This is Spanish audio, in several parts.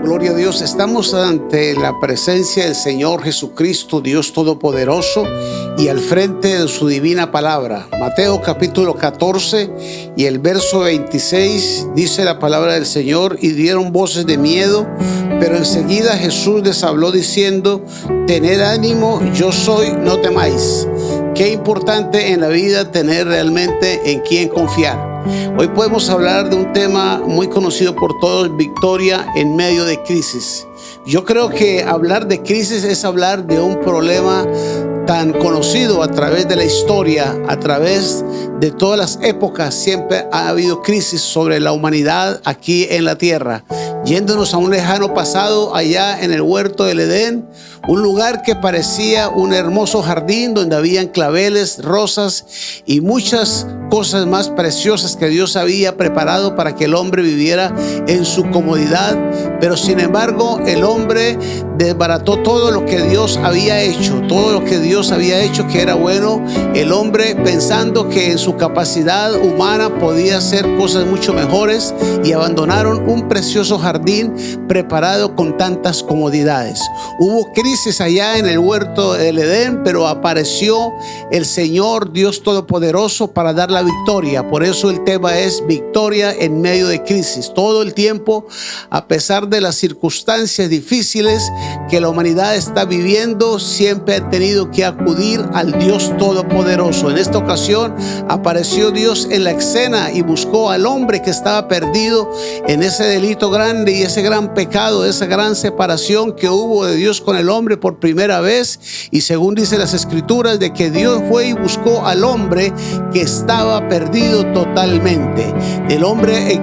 Gloria a Dios. Estamos ante la presencia del Señor Jesucristo, Dios Todopoderoso, y al frente de su divina palabra. Mateo capítulo 14 y el verso 26 dice la palabra del Señor: y dieron voces de miedo, pero enseguida Jesús les habló diciendo: tened ánimo, yo soy, no temáis. Qué importante en la vida tener realmente en quién confiar. Hoy podemos hablar de un tema muy conocido por todos: victoria en medio de crisis. Yo creo que hablar de crisis es hablar de un problema tan conocido a través de la historia, a través de todas las épocas. Siempre ha habido crisis sobre la humanidad aquí en la tierra. Yéndonos a un lejano pasado, allá en el huerto del Edén, un lugar que parecía un hermoso jardín donde habían claveles, rosas y muchas cosas más preciosas que Dios había preparado para que el hombre viviera en su comodidad. Pero sin embargo, el hombre desbarató todo lo que Dios había hecho, todo lo que Dios había hecho que era bueno. El hombre, pensando que en su capacidad humana podía hacer cosas mucho mejores, y abandonaron un precioso jardín preparado con tantas comodidades. Hubo crisis allá en el huerto del Edén, pero apareció el Señor Dios Todopoderoso para dar la victoria. Por eso el tema es victoria en medio de crisis. Todo el tiempo, a pesar de las circunstancias difíciles que la humanidad está viviendo, siempre ha tenido que acudir al Dios Todopoderoso. En esta ocasión apareció Dios en la escena y buscó al hombre que estaba perdido en ese delito grande y ese gran pecado, esa gran separación que hubo de Dios con el hombre por primera vez. Y según dice las escrituras, de que Dios fue y buscó al hombre que estaba perdido totalmente. El hombre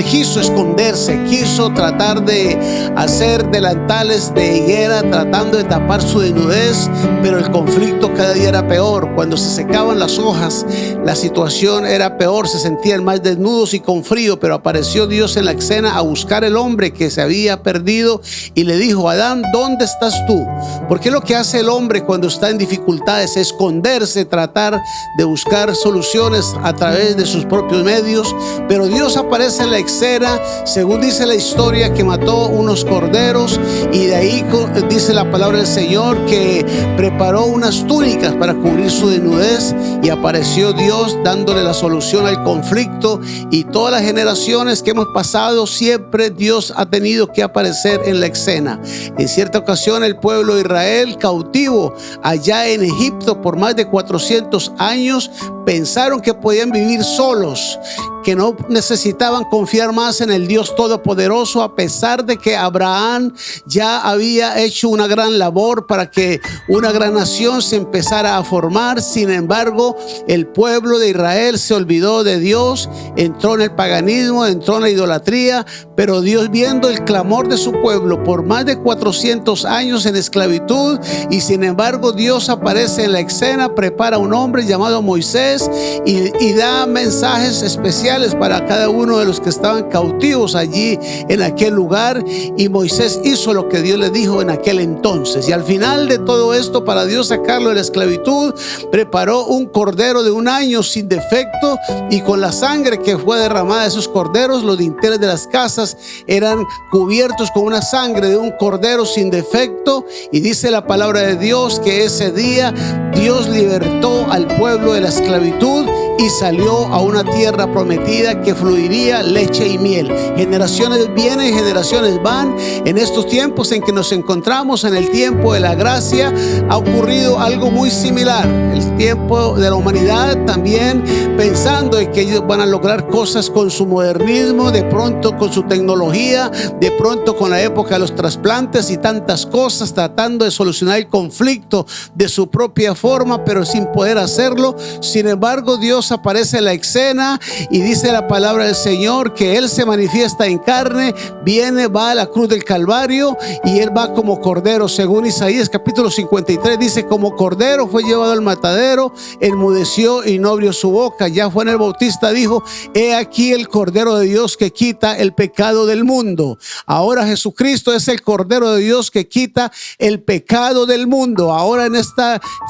quiso esconderse, quiso tratar de hacer delantales de higuera, tratando de tapar su desnudez, pero el conflicto cada día era peor. Cuando se secaban las hojas, la situación era peor, se sentían más desnudos y con frío. Pero apareció Dios en la escena a buscar el hombre que se había perdido y le dijo: Adán, ¿dónde estás tú? Porque lo que hace el hombre cuando está en dificultades es esconderse, tratar de buscar soluciones a través de sus propios medios. Pero Dios aparece en la escena, según dice la historia, que mató unos corderos, y de ahí dice la palabra del Señor que preparó unas túnicas para cubrir su desnudez, y apareció Dios dándole la solución al conflicto. Y todas las generaciones que hemos pasado, siempre Dios ha tenido que aparecer en la escena. En cierta ocasión, el pueblo de Israel, cautivo allá en Egipto por más de 400 años, pensaron que podían vivir solos, que no necesitaban confiar más en el Dios Todopoderoso, a pesar de que Abraham ya había hecho una gran labor para que una gran nación se empezara a formar. Sin embargo, el pueblo de Israel se olvidó de Dios, entró en el paganismo, entró en la idolatría. Pero Dios, viendo el clamor de su pueblo por más de 400 años en esclavitud, y sin embargo Dios aparece en la escena, prepara un hombre llamado Moisés y da mensajes especiales para cada uno de los que estaban cautivos allí en aquel lugar. Y Moisés hizo lo que Dios le dijo en aquel entonces. Y al final de todo esto, para Dios sacarlo de la esclavitud, preparó un cordero de un año sin defecto, y con la sangre que fue derramada de esos corderos, los dinteles de las casas eran cubiertos con una sangre de un cordero sin defecto. Y dice la palabra de Dios que ese día Dios libertó al pueblo de la esclavitud y salió a una tierra prometida que fluiría leche y miel. Generaciones vienen, generaciones van. En estos tiempos en que nos encontramos, en el tiempo de la gracia, ha ocurrido algo muy similar. El tiempo de la humanidad también, pensando en que ellos van a lograr cosas con su modernismo, de pronto con su tecnología, de pronto con la época de los trasplantes y tantas cosas, tratando de solucionar el conflicto de su propia forma, pero sin poder hacerlo. Sin embargo, Dios aparece en la escena y dice la palabra del Señor que Él se manifiesta en carne, viene, va a la cruz del Calvario, y Él va como cordero. Según Isaías capítulo 53 dice: como cordero fue llevado al matadero, enmudeció y no abrió su boca. Ya Juan el Bautista dijo: he aquí el Cordero de Dios que quita el pecado del mundo. Ahora Jesucristo es el Cordero de Dios que quita el pecado del mundo. Ahora, en este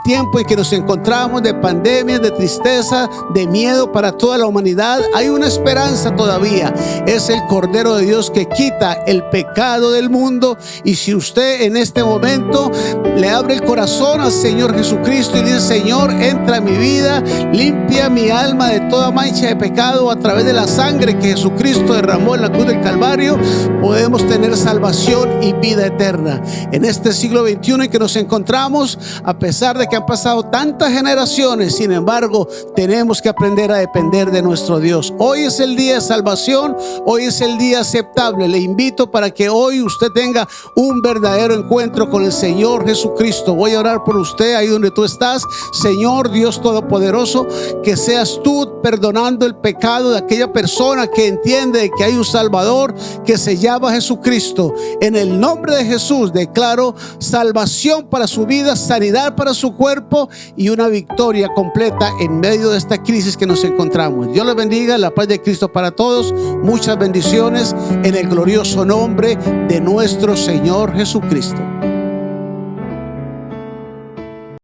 tiempo en que nos encontramos de pandemia, de tristeza, de miedo para toda la humanidad, hay una esperanza todavía. Es el Cordero de Dios que quita el pecado del mundo. Y si usted en este momento le abre el corazón al Señor Jesucristo y dice: Señor, entra en mi vida, limpia mi alma de toda mancha de pecado a través de la sangre que Jesucristo derramó en la cruz del Calvario, podemos tener salvación y vida eterna. En este siglo XXI en que nos encontramos, a pesar de que han pasado tantas generaciones, sin embargo, tenemos que aprender a depender de nuestro Dios. Hoy es el día de salvación, hoy es el día aceptable. Le invito para que hoy usted tenga un verdadero encuentro con el Señor Jesucristo. Voy a orar por usted ahí donde tú estás. Señor Dios Todopoderoso, que seas tú perdonando el pecado de aquella persona que entiende que hay un Salvador que se llama Jesucristo. En el nombre de Jesús declaro salvación para su vida, sanidad para su cuerpo y una victoria completa en medio de esta crisis que nos encontramos. Dios les bendiga, la paz de Cristo para todos. Muchas bendiciones en el glorioso nombre de nuestro Señor Jesucristo.